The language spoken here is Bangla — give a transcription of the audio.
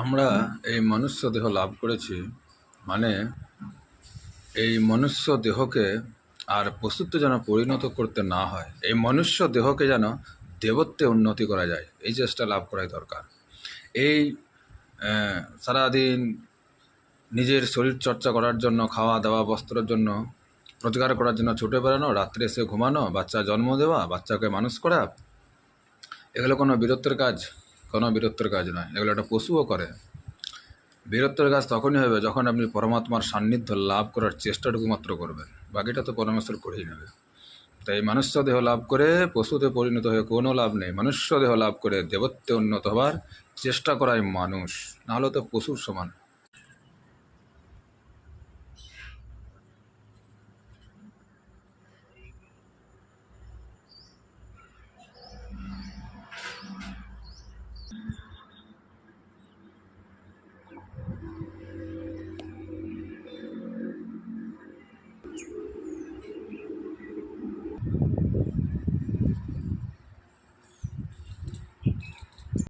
আমরা এই মনুষ্য দেহ লাভ করেছি, মানে এই মনুষ্য দেহকে আর পশুত্বে যেন পরিণত করতে না হয়, এই মনুষ্য দেহকে যেন দেবত্বে উন্নতি করা যায়, এই চেষ্টা লাভ করাই দরকার। এই সারাদিন নিজের শরীর চর্চা করার জন্য, খাওয়া দাওয়া বস্ত্রের জন্য, রোজগার করার জন্য ছুটে বেড়ানো, রাত্রে এসে ঘুমানো, বাচ্চা জন্ম দেওয়া, বাচ্চাকে মানুষ করা, এগুলো কোনো বীরত্বের কাজ? কোনো বীরত্বের কাজ নয়। এগুলো একটা পশুও করে। বীরত্বের কাজ তখনই হবে যখন আপনি পরমাত্মার সান্নিধ্য লাভ করার চেষ্টাটুকু মাত্র করবেন, বাকিটা তো পরমেশ্বর করেই নেবে। তাই মনুষ্য দেহ লাভ করে পশুতে পরিণত হয়ে কোনো লাভ নেই। মনুষ্য দেহ লাভ করে দেবত্বে উন্নত হবার চেষ্টা করাই মানুষ, নাহলে তো পশুর সমান।